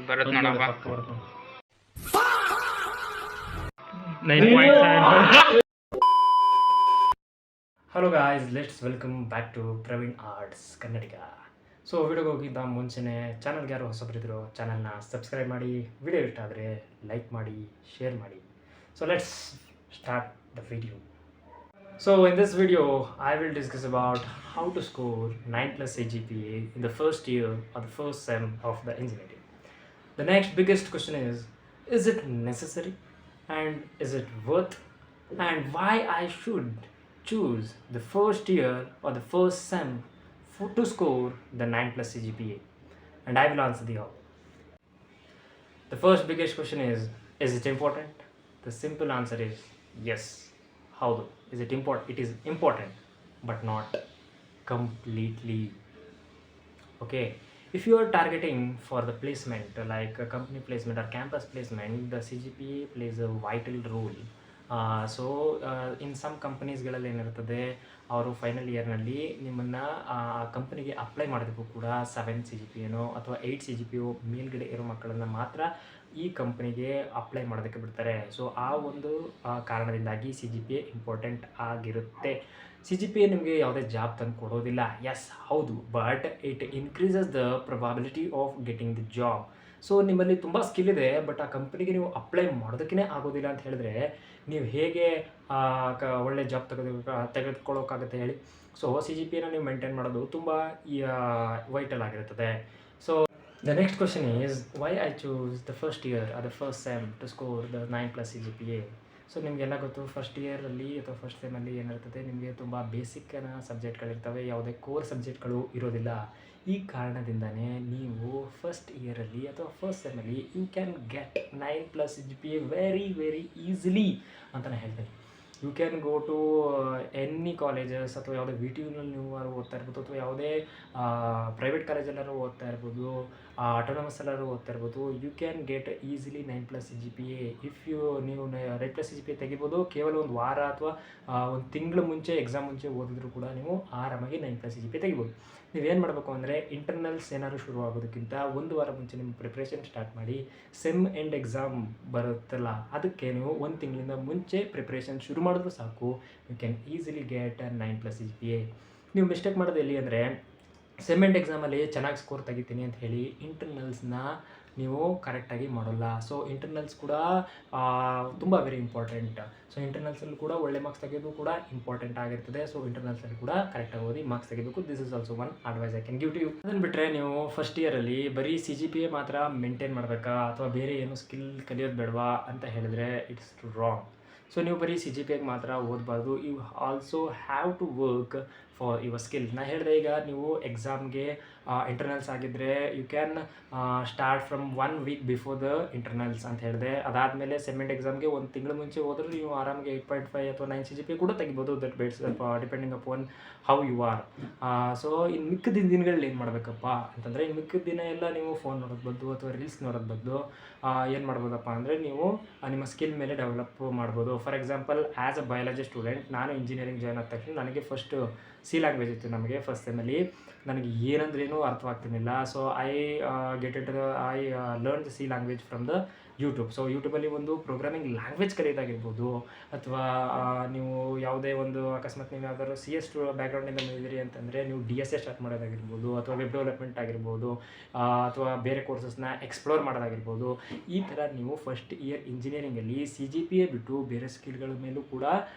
ಬರತ್ ನೋಡಪ್ಪ 9.7. Hello guys, let's welcome back to Praveen arts Kannadiga. So ವಿಡಿಯೋಗೆ ಹೋಗಿದ್ದ ಮುಂಚೆನೇ ಚಾನಲ್ಗೆ ಯಾರು ಹೊಸಬರಿದ್ರು ಚಾನಲ್ನ ಸಬ್ಸ್ಕ್ರೈಬ್ ಮಾಡಿ, ವಿಡಿಯೋ ಇಷ್ಟ ಆದರೆ ಲೈಕ್ ಮಾಡಿ, ಶೇರ್ ಮಾಡಿ. So let's start the video. So in this video, I will discuss about how to score 9 plus CGPA in the first year or the first sem of the engineering. The next biggest question is it necessary and is it worth, and why I should choose the first year or the first sem to score the 9 plus CGPA? And I will answer the all. The first biggest question is it important? The simple answer is yes. How though? Is it important? It is important, but not completely. Okay, if you are targeting for the placement like a company placement or campus placement, the CGPA plays a vital role. So in some ಕಂಪನೀಸ್ಗಳಲ್ಲಿ ಏನಿರ್ತದೆ, ಅವರು final ಇಯರ್ನಲ್ಲಿ ನಿಮ್ಮನ್ನು ಆ ಕಂಪನಿಗೆ apply ಮಾಡೋದಕ್ಕೂ ಕೂಡ 7 CGPA ಅಥವಾ 8 CGPA ಮೇಲ್ಗಡೆ ಇರೋ ಮಕ್ಕಳನ್ನು ಮಾತ್ರ ಈ ಕಂಪನಿಗೆ ಅಪ್ಲೈ ಮಾಡೋದಕ್ಕೆ ಬಿಡ್ತಾರೆ. ಸೊ ಆ ಒಂದು ಕಾರಣದಿಂದಾಗಿ CGPA ಇಂಪಾರ್ಟೆಂಟ್ ಆಗಿರುತ್ತೆ. CGPA ನಿಮಗೆ ಯಾವುದೇ ಜಾಬ್ ತಂದು ಕೊಡೋದಿಲ್ಲ, ಎಸ್ ಹೌದು, but it increases the probability of getting the job. So ನಿಮ್ಮಲ್ಲಿ ತುಂಬ ಸ್ಕಿಲ್ ಇದೆ, ಬಟ್ ಆ ಕಂಪನಿಗೆ ನೀವು ಅಪ್ಲೈ ಮಾಡೋದಕ್ಕೇ ಆಗೋದಿಲ್ಲ ಅಂತ ಹೇಳಿದ್ರೆ ನೀವು ಹೇಗೆ ಒಳ್ಳೆ ಜಾಬ್ ತೆಗೆದುಕೊಳ್ಳೋಕ್ಕಾಗುತ್ತೆ ಹೇಳಿ? ಸೊ CGPAನ ನೀವು ಮೇಂಟೈನ್ ಮಾಡೋದು ತುಂಬ ವೈಟಲ್ ಆಗಿರುತ್ತದೆ. So the next question is why I choose the first year or the first sem to score the 9 plus CGPA. So ನಿಮಗೆಲ್ಲ ಗೊತ್ತು, ಫಸ್ಟ್ ಇಯರಲ್ಲಿ ಅಥವಾ ಫಸ್ಟ್ ಸೆಮಲ್ಲಿ ಏನಿರ್ತದೆ, ನಿಮಗೆ ತುಂಬ ಬೇಸಿಕ್ನ ಸಬ್ಜೆಕ್ಟ್ಗಳಿರ್ತವೆ, ಯಾವುದೇ ಕೋರ್ ಸಬ್ಜೆಕ್ಟ್ಗಳು ಇರೋದಿಲ್ಲ. ಈ ಕಾರಣದಿಂದನೇ ನೀವು ಫಸ್ಟ್ ಇಯರಲ್ಲಿ ಅಥವಾ ಫಸ್ಟ್ ಸೆಮಲ್ಲಿ you can get 9 plus CGPA very easily ಅಂತ ನಾನು ಹೇಳ್ತೀನಿ. You can go to any colleges ಅಥವಾ ಯಾವುದೇ VTUನಲ್ಲಿ ನೀವು ಓದ್ತಾ ಇರ್ಬೋದು, ಅಥವಾ ಯಾವುದೇ ಪ್ರೈವೇಟ್ ಕಾಲೇಜಲ್ಲಾರು ಓದ್ತಾ ಇರ್ಬೋದು, ಆಟೋನಮಸ್ ಎಲ್ಲರೂ ಓದ್ತಾ ಇರ್ಬೋದು. You can get easily 9 plus CGPA. If ನೀವು 9 plus CGPA ತೆಗಿಬೋದು. ಕೇವಲ ಒಂದು ವಾರ ಅಥವಾ ಒಂದು ತಿಂಗಳು ಮುಂಚೆ, ಎಕ್ಸಾಮ್ ಮುಂಚೆ ಓದಿದ್ರು ಕೂಡ ನೀವು ಆರಾಮಾಗಿ 9 plus CGPA ತೆಗಿಬೋದು. ನೀವೇನು ಮಾಡಬೇಕು ಅಂದರೆ, ಇಂಟರ್ನಲ್ಸ್ ಏನಾದ್ರು ಶುರು ಆಗೋದಕ್ಕಿಂತ ಒಂದು ವಾರ ಮುಂಚೆ ನಿಮ್ಮ ಪ್ರಿಪ್ರೇಷನ್ ಸ್ಟಾರ್ಟ್ ಮಾಡಿ. ಸೆಮ್ ಎಂಡ್ ಎಕ್ಸಾಮ್ ಬರುತ್ತಲ್ಲ, ಅದಕ್ಕೆ ನೀವು ಒಂದು ತಿಂಗಳಿಂದ ಮುಂಚೆ ಪ್ರಿಪ್ರೇಷನ್ ಶುರು ಮಾಡಿದ್ರು ಸಾಕು. You can easily get 9 plus CGPA. ನೀವು ಮಿಸ್ಟೇಕ್ ಮಾಡೋದು ಎಲ್ಲಿ ಅಂದರೆ, ಸೆಮ್ ಎಂಡ್ ಎಕ್ಸಾಮಲ್ಲಿ ಚೆನ್ನಾಗಿ ಸ್ಕೋರ್ ತೆಗಿತೀನಿ ಅಂತ ಹೇಳಿ ಇಂಟರ್ನಲ್ಸ್ನ ನೀವು ಕರೆಕ್ಟಾಗಿ ಮಾಡೋಲ್ಲ. ಸೊ ಇಂಟರ್ನಲ್ಸ್ ಕೂಡ ತುಂಬ ವೆರಿ ಇಂಪಾರ್ಟೆಂಟ್. ಸೊ ಇಂಟರ್ನಲ್ಸಲ್ಲಿ ಕೂಡ ಒಳ್ಳೆ ಮಾರ್ಕ್ಸ್ ತೆಗೆಯೋದು ಕೂಡ ಇಂಪಾರ್ಟೆಂಟ್ ಆಗಿರ್ತದೆ. ಸೊ ಇಂಟರ್ನಲ್ಸಲ್ಲಿ ಕೂಡ ಕರೆಕ್ಟಾಗಿ ಓದಿ ಮಾರ್ಕ್ಸ್ ತೆಗಿಬೇಕು. This is also one advice I can give to you. ಅದನ್ನು ಬಿಟ್ಟರೆ ನೀವು ಫಸ್ಟ್ ಇಯರಲ್ಲಿ ಬರೀ CGPA ಮಾತ್ರ ಮೇಂಟೈನ್ ಮಾಡಬೇಕಾ ಅಥವಾ ಬೇರೆ ಏನು ಸ್ಕಿಲ್ ಕಲಿಯೋದು ಬೇಡವಾ ಅಂತ ಹೇಳಿದ್ರೆ ಇಟ್ಸ್ ರಾಂಗ್. ಸೊ ನೀವು ಬರೀ CGPA ಮಾತ್ರ ಓದಬಾರ್ದು. You also have to work for your skill. ನಾನು ಹೇಳಿದೆ, ಈಗ ನೀವು ಎಕ್ಸಾಮ್ಗೆ ಇಂಟರ್ನಲ್ಸ್ ಆಗಿದ್ದರೆ you can start from 1 week before the internals ಅಂತ ಹೇಳಿದೆ. ಅದಾದಮೇಲೆ ಸೆಮ್ ಎಂಡ್ ಎಕ್ಸಾಮ್ಗೆ ಒಂದು ತಿಂಗಳು ಮುಂಚೆ ಹೋದ್ರೆ ನೀವು ಆರಾಮಾಗಿ 8.5 ಅಥವಾ 9 CGPA ಕೂಡ ತೆಗಿಬೋದು. That bets depending upon how you are. So ಇನ್ನು ಮಿಕ್ಕಿದ ದಿನಗಳಲ್ಲಿ ಏನು ಮಾಡಬೇಕಪ್ಪ ಅಂತಂದರೆ, ಇನ್ನು ಮಿಕ್ಕಿದ ದಿನ ಎಲ್ಲ ನೀವು ಫೋನ್ ನೋಡೋದು ಬದಲು ಅಥವಾ ರೀಲ್ಸ್ ನೋಡೋದು ಬದಲು ಏನು ಮಾಡ್ಬೋದಪ್ಪ ಅಂದರೆ, ನೀವು ನಿಮ್ಮ ಸ್ಕಿಲ್ ಮೇಲೆ ಡೆವಲಪ್ ಮಾಡ್ಬೋದು. For example, as a biology student, ನಾನು ಇಂಜಿನಿಯರಿಂಗ್ ಜಾಯ್ನ್ ಆದ ತಕ್ಷಣ ನನಗೆ ಫಸ್ಟು ಸಿ ಲ್ಯಾಂಗ್ವೇಜ್ ಇತ್ತು. ನಮಗೆ ಫಸ್ಟ್ ಸೆಮಲ್ಲಿ ನನಗೆ ಏನಂದ್ರೇನು ಅರ್ಥವಾಗ್ತಿರ್ಲಿಲ್ಲ. So I learn the C language from the YouTube. So ಯೂಟ್ಯೂಬಲ್ಲಿ ಒಂದು ಪ್ರೋಗ್ರಾಮಿಂಗ್ ಲ್ಯಾಂಗ್ವೇಜ್ ಕಲಿಯೋದಾಗಿರ್ಬೋದು, ಅಥವಾ ನೀವು ಯಾವುದೇ ಒಂದು ಅಕಸ್ಮಾತ್ ನೀವು ಯಾವ್ದಾದ್ರು CS ಬ್ಯಾಕ್ಗ್ರೌಂಡಿಂದ ಬಂದಿದ್ದೀರಿ ಅಂತಂದರೆ ನೀವು DSA ಸ್ಟಾರ್ಟ್ ಮಾಡೋದಾಗಿರ್ಬೋದು, ಅಥವಾ ವೆಬ್ ಡೆವಲಪ್ಮೆಂಟ್ ಆಗಿರ್ಬೋದು, ಅಥವಾ ಬೇರೆ ಕೋರ್ಸಸ್ನ ಎಕ್ಸ್ಪ್ಲೋರ್ ಮಾಡೋದಾಗಿರ್ಬೋದು. ಈ ಥರ ನೀವು ಫಸ್ಟ್ ಇಯರ್ ಇಂಜಿನಿಯರಿಂಗಲ್ಲಿ CGPA ಬಿಟ್ಟು ಬೇರೆ ಸ್ಕಿಲ್ಗಳ ಮೇಲೂ ಕೂಡ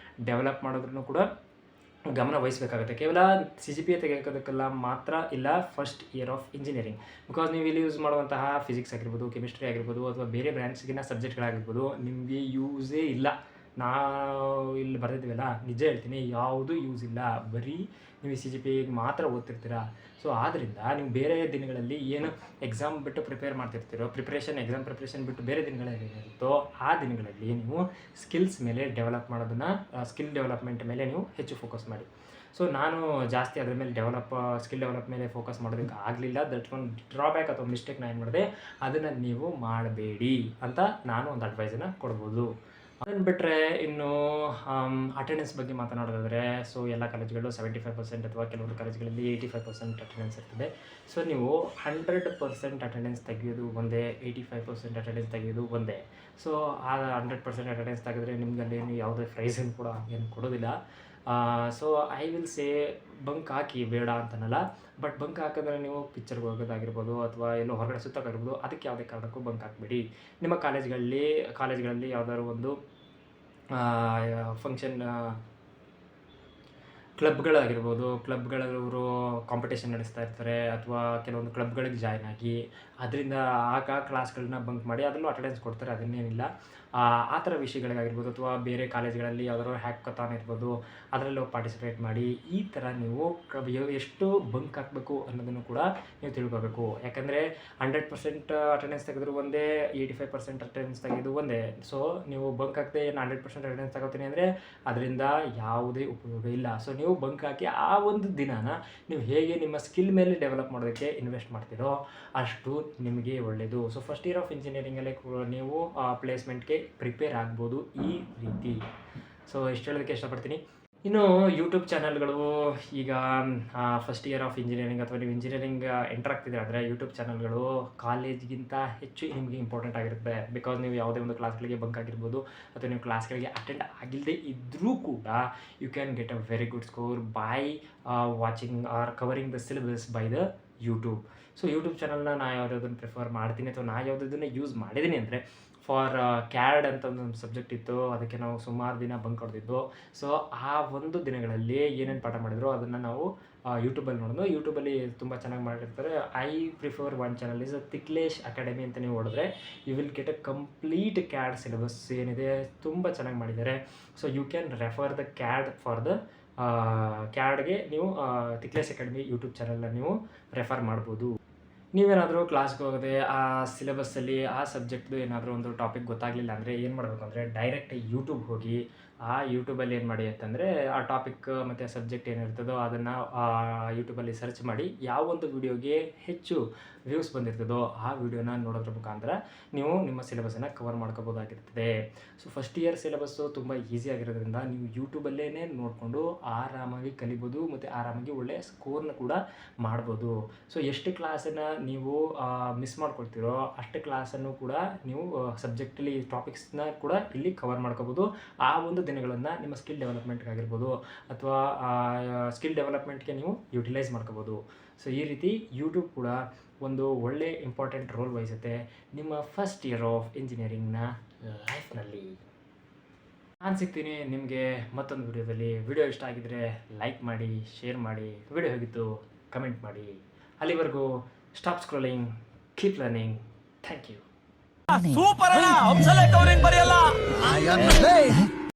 ಡೆವಲಪ್ ಮಾಡೋದ್ರೂ ಕೂಡ ಗಮನ ವಹಿಸಬೇಕಾಗುತ್ತೆ. ಕೇವಲ CGPA ತೆಗೆಯೋದಕ್ಕೆಲ್ಲ ಮಾತ್ರ ಇಲ್ಲ first year of engineering. Because ನೀವು ಇಲ್ಲಿ ಯೂಸ್ ಮಾಡುವಂತಹ ಫಿಸಿಕ್ಸ್ ಆಗಿರ್ಬೋದು, ಕೆಮಿಸ್ಟ್ರಿ ಆಗಿರ್ಬೋದು, ಅಥವಾ ಬೇರೆ ಬ್ರಾಂಚ್ಗಿನ ಸಬ್ಜೆಕ್ಟ್ಗಳಾಗಿರ್ಬೋದು ನಿಮಗೆ ಯೂಸೇ ಇಲ್ಲ. ನಾವು ಇಲ್ಲಿ ಬರೆದಿದ್ದೀವಲ್ಲ, ನಿಜ ಹೇಳ್ತೀನಿ, ಯಾವುದೂ ಯೂಸ್ ಇಲ್ಲ. ಬರೀ ನೀವು CGPA ಮಾತ್ರ ಓದ್ತಿರ್ತೀರ. ಸೊ ಆದ್ದರಿಂದ ನೀವು ಬೇರೆ ದಿನಗಳಲ್ಲಿ ಏನು ಎಕ್ಸಾಮ್ ಬಿಟ್ಟು ಪ್ರಿಪೇರ್ ಮಾಡ್ತಿರ್ತೀರೋ, ಎಕ್ಸಾಮ್ ಪ್ರಿಪ್ರೇಷನ್ ಬಿಟ್ಟು ಬೇರೆ ದಿನಗಳೇನಿರುತ್ತೋ ಆ ದಿನಗಳಲ್ಲಿ ನೀವು ಸ್ಕಿಲ್ಸ್ ಮೇಲೆ ಡೆವಲಪ್ ಮಾಡೋದನ್ನು, ಸ್ಕಿಲ್ ಡೆವಲಪ್ಮೆಂಟ್ ಮೇಲೆ ನೀವು ಹೆಚ್ಚು ಫೋಕಸ್ ಮಾಡಿ. ಸೊ ನಾನು ಜಾಸ್ತಿ ಅದ್ರ ಮೇಲೆ ಸ್ಕಿಲ್ ಡೆವಲಪ್ ಮೇಲೆ ಫೋಕಸ್ ಮಾಡೋದಕ್ಕೆ ಆಗಲಿಲ್ಲ. ದಟ್ ಒಂದು ಡ್ರಾಬ್ಯಾಕ್ ಅಥವಾ ಮಿಸ್ಟೇಕ್ ನಾನು ಏನು ಮಾಡಿದೆ, ಅದನ್ನು ನೀವು ಮಾಡಬೇಡಿ ಅಂತ ನಾನು ಒಂದು ಅಡ್ವೈಸನ್ನು ಕೊಡ್ಬೋದು. ಅದನ್ನು ಬಿಟ್ಟರೆ ಇನ್ನು ಅಟೆಂಡೆನ್ಸ್ ಬಗ್ಗೆ ಮಾತನಾಡೋದಾದರೆ, ಸೊ ಎಲ್ಲ ಕಾಲೇಜ್ಗಳು 75% ಅಥವಾ ಕೆಲವೊಂದು ಕಾಲೇಜ್ಗಳಲ್ಲಿ 85% ಅಟೆಂಡೆನ್ಸ್ ಇರ್ತದೆ. ಸೊ ನೀವು 100% ಅಟೆಂಡೆನ್ಸ್ ತೆಗೆಯೋದು ಒಂದೇ, 85% ಅಟೆಂಡೆನ್ಸ್ ತೆಗೆಯೋದು ಒಂದೇ. ಸೊ ಆ 100% ಅಟೆಂಡೆನ್ಸ್ ತೆಗೆದ್ರೆ ನಿಮ್ಗೆ ಅಲ್ಲೇನು ಯಾವುದೇ ಪ್ರೈಸನ್ನು ಕೂಡ ಏನು ಕೊಡೋದಿಲ್ಲ. So I will say bunk ಹಾಕಿ, ಬೇಡ ಅಂತನಲ್ಲ. ಬಟ್ ಬಂಕ್ ಹಾಕಿದ್ರೆ ನೀವು ಪಿಕ್ಚರ್ಗೆ ಹೋಗೋದಾಗಿರ್ಬೋದು ಅಥವಾ ಎಲ್ಲೋ ಹೊರಗಡೆ ಸುತ್ತಕ್ಕಾಗಿರ್ಬೋದು, ಅದಕ್ಕೆ ಯಾವುದೇ ಕಾರಣಕ್ಕೂ ಬಂಕ್ ಹಾಕಬೇಡಿ. ನಿಮ್ಮ ಕಾಲೇಜ್ಗಳಲ್ಲಿ ಯಾವ್ದಾದ್ರು ಒಂದು ಫಂಕ್ಷನ್ ಕ್ಲಬ್ಗಳವರು ಕಾಂಪಿಟೇಷನ್ ನಡೆಸ್ತಾ ಇರ್ತಾರೆ ಅಥವಾ ಕೆಲವೊಂದು ಕ್ಲಬ್ಗಳಿಗೆ ಜಾಯ್ನ್ ಆಗಿ ಅದರಿಂದ ಕ್ಲಾಸ್ಗಳನ್ನ ಬಂಕ್ ಮಾಡಿ ಅದರಲ್ಲೂ ಅಟೆಂಡೆನ್ಸ್ ಕೊಡ್ತಾರೆ, ಅದನ್ನೇನಿಲ್ಲ. ಆ ಥರ ವಿಷಯಗಳಿಗಾಗಿರ್ಬೋದು ಅಥವಾ ಬೇರೆ ಕಾಲೇಜ್ಗಳಲ್ಲಿ ಯಾವ್ದಾದ್ರು ಹ್ಯಾಕಥಾನ್ ಇರ್ಬೋದು, ಅದರಲ್ಲೂ ಪಾರ್ಟಿಸಿಪೇಟ್ ಮಾಡಿ. ಈ ಥರ ನೀವು ಎಷ್ಟು ಬಂಕ್ ಹಾಕಬೇಕು ಅನ್ನೋದನ್ನು ಕೂಡ ನೀವು ತಿಳ್ಕೋಬೇಕು. ಯಾಕಂದರೆ 100% ಅಟೆಂಡೆನ್ಸ್ ತೆಗೆದ್ರು ಒಂದೇ, 85% ಅಟೆಂಡೆನ್ಸ್ ತೆಗೆದು ಒಂದೇ. ಸೊ ನೀವು ಬಂಕ್ ಹಾಕದೆ 100% ಅಟೆಂಡೆನ್ಸ್ ತಗೋತೀನಿ ಅಂದರೆ ಅದರಿಂದ ಯಾವುದೇ ಉಪಯೋಗ ಇಲ್ಲ. ಸೊ ನೀವು ಬಂಕ್ ಹಾಕಿ ಆ ಒಂದು ದಿನಾನ ನೀವು ಹೇಗೆ ನಿಮ್ಮ ಸ್ಕಿಲ್ ಮೇಲೆ ಡೆವಲಪ್ ಮಾಡೋದಕ್ಕೆ ಇನ್ವೆಸ್ಟ್ ಮಾಡ್ತೀರೋ ಅಷ್ಟು ನಿಮಗೆ ಒಳ್ಳೆಯದು. ಸೊ ಫಸ್ಟ್ ಇಯರ್ ಆಫ್ ಇಂಜಿನಿಯರಿಂಗಲ್ಲೇ ನೀವು ಪ್ಲೇಸ್ಮೆಂಟ್ಗೆ ಪ್ರಿಪೇರ್ ಆಗ್ಬೋದು ಈ ರೀತಿ. ಸೊ ಇಷ್ಟು ಹೇಳೋದಕ್ಕೆ ಇಷ್ಟಪಡ್ತೀನಿ. ಇನ್ನು ಯೂಟ್ಯೂಬ್ ಚಾನಲ್ಗಳು ಈಗ ಫಸ್ಟ್ ಇಯರ್ ಆಫ್ ಇಂಜಿನಿಯರಿಂಗ್ ಅಥವಾ ನೀವು ಇಂಜಿನಿಯರಿಂಗ್ ಎಂಟರ್ ಆಗ್ತಿದ್ರೆ ಅಂದರೆ ಯೂಟ್ಯೂಬ್ ಚಾನಲ್ಗಳು ಕಾಲೇಜ್ಗಿಂತ ಹೆಚ್ಚು ನಿಮಗೆ ಇಂಪಾರ್ಟೆಂಟ್ ಆಗಿರುತ್ತೆ. ಬಿಕಾಸ್ ನೀವು ಯಾವುದೇ ಒಂದು ಕ್ಲಾಸ್ಗಳಿಗೆ ಬಂಕ್ ಆಗಿರ್ಬೋದು ಅಥವಾ ನೀವು ಕ್ಲಾಸ್ಗಳಿಗೆ ಅಟೆಂಡ್ ಆಗಿಲ್ಲದೆ ಇದ್ದರೂ ಕೂಡ you can get a very good score by watching or covering the syllabus by the YouTube. So YouTube ಚಾನಲ್ನ ನಾನು ಯಾವುದನ್ನು ಪ್ರಿಫರ್ ಮಾಡ್ತೀನಿ ಅಥವಾ ನಾನು ಯಾವುದನ್ನು ಯೂಸ್ ಮಾಡಿದ್ದೀನಿ ಅಂದರೆ ಫಾರ್ ಕ್ಯಾಡ್ ಅಂತ ಒಂದು ಸಬ್ಜೆಕ್ಟ್ ಇತ್ತು, ಅದಕ್ಕೆ ನಾವು ಸುಮಾರು ದಿನ ಬಂಕ್ ಹೊಡೆದಿದ್ದು. ಸೊ ಆ ಒಂದು ದಿನಗಳಲ್ಲಿ ಏನೇನು ಪಾಠ ಮಾಡಿದ್ರು ಅದನ್ನು ನಾವು ಯೂಟ್ಯೂಬಲ್ಲಿ ನೋಡೋದು. ಯೂಟ್ಯೂಬಲ್ಲಿ ತುಂಬ ಚೆನ್ನಾಗಿ ಮಾಡಿರ್ತಾರೆ. I prefer one channel is ತಿಕ್ಲೇಶ್ ಅಕಾಡೆಮಿ ಅಂತ ನೀವು ನೋಡಿದ್ರೆ you will get a complete CAD syllabus ಏನಿದೆ ತುಂಬ ಚೆನ್ನಾಗಿ ಮಾಡಿದ್ದಾರೆ. So you can refer the CAD for the ಕ್ಯಾಡ್ಗೆ ನೀವು ತಿಕ್ಲೇಶ್ ಅಕಾಡೆಮಿ ಯೂಟ್ಯೂಬ್ ಚಾನಲ್ನ ನೀವು ರೆಫರ್ ಮಾಡ್ಬೋದು. ನೀವೇನಾದರೂ ಕ್ಲಾಸ್ಗೆ ಹೋಗದೆ ಆ ಸಿಲೆಬಸ್ಸಲ್ಲಿ ಆ ಸಬ್ಜೆಕ್ಟ್ದು ಏನಾದರೂ ಒಂದು ಟಾಪಿಕ್ ಗೊತ್ತಾಗಲಿಲ್ಲ ಅಂದರೆ ಏನು ಮಾಡಬೇಕು ಅಂದರೆ ಡೈರೆಕ್ಟ್ ಯೂಟ್ಯೂಬ್ ಹೋಗಿ ಆ ಯೂಟ್ಯೂಬಲ್ಲಿ ಏನು ಮಾಡಿ ಅಂತಂದರೆ ಆ ಟಾಪಿಕ್ ಮತ್ತು ಸಬ್ಜೆಕ್ಟ್ ಏನಿರ್ತದೋ ಅದನ್ನು ಯೂಟ್ಯೂಬಲ್ಲಿ ಸರ್ಚ್ ಮಾಡಿ ಯಾವ ಒಂದು ವಿಡಿಯೋಗೆ ಹೆಚ್ಚು ವ್ಯೂಸ್ ಬಂದಿರ್ತದೋ ಆ ವಿಡಿಯೋನ ನೋಡೋದ್ರ ಮುಖಾಂತರ ನೀವು ನಿಮ್ಮ ಸಿಲೆಬಸನ್ನು ಕವರ್ ಮಾಡ್ಕೋಬೋದಾಗಿರ್ತದೆ. ಸೊ ಫಸ್ಟ್ ಇಯರ್ ಸಿಲೆಬಸ್ಸು ತುಂಬ ಈಸಿ ಆಗಿರೋದ್ರಿಂದ ನೀವು ಯೂಟ್ಯೂಬಲ್ಲೇ ನೋಡಿಕೊಂಡು ಆರಾಮಾಗಿ ಕಲಿಬೋದು ಮತ್ತು ಆರಾಮಾಗಿ ಒಳ್ಳೆಯ ಸ್ಕೋರ್ನ ಕೂಡ ಮಾಡ್ಬೋದು. ಸೊ ಎಷ್ಟು ಕ್ಲಾಸನ್ನು ನೀವು ಮಿಸ್ ಮಾಡ್ಕೊಳ್ತೀರೋ ಅಷ್ಟು ಕ್ಲಾಸನ್ನು ಕೂಡ ನೀವು ಸಬ್ಜೆಕ್ಟಲ್ಲಿ ಟಾಪಿಕ್ಸ್ನ ಕೂಡ ಇಲ್ಲಿ ಕವರ್ ಮಾಡ್ಕೋಬೋದು. ಆ ಒಂದು ದಿನಗಳನ್ನು ನಿಮ್ಮ ಸ್ಕಿಲ್ ಡೆವಲಪ್ಮೆಂಟ್ಗಾಗಿರ್ಬೋದು ಅಥವಾ ಸ್ಕಿಲ್ ಡೆವಲಪ್ಮೆಂಟ್ಗೆ ನೀವು ಯುಟಿಲೈಸ್ ಮಾಡ್ಕೋಬೋದು. ಸೊ ಈ ರೀತಿ ಯೂಟ್ಯೂಬ್ ಕೂಡ ಒಂದು ಒಳ್ಳೆ ಇಂಪಾರ್ಟೆಂಟ್ ರೋಲ್ ವಹಿಸುತ್ತೆ ನಿಮ್ಮ ಫಸ್ಟ್ ಇಯರ್ ಆಫ್ ಇಂಜಿನಿಯರಿಂಗ್ನ ಲೈಫ್ನಲ್ಲಿ. ನಾನು ಸಿಗ್ತೀನಿ ನಿಮಗೆ ಮತ್ತೊಂದು ವಿಡಿಯೋದಲ್ಲಿ. ವಿಡಿಯೋ ಇಷ್ಟ ಆಗಿದ್ದರೆ ಲೈಕ್ ಮಾಡಿ, ಶೇರ್ ಮಾಡಿ, ವಿಡಿಯೋ ಹೇಗಿತ್ತು ಕಮೆಂಟ್ ಮಾಡಿ. ಅಲ್ಲಿವರೆಗೂ stop scrolling, keep learning. Thank you. Super ಅಣ್ಣ, ಕವರಿಂಗ್ ಬರೆಯಲ್ಲ.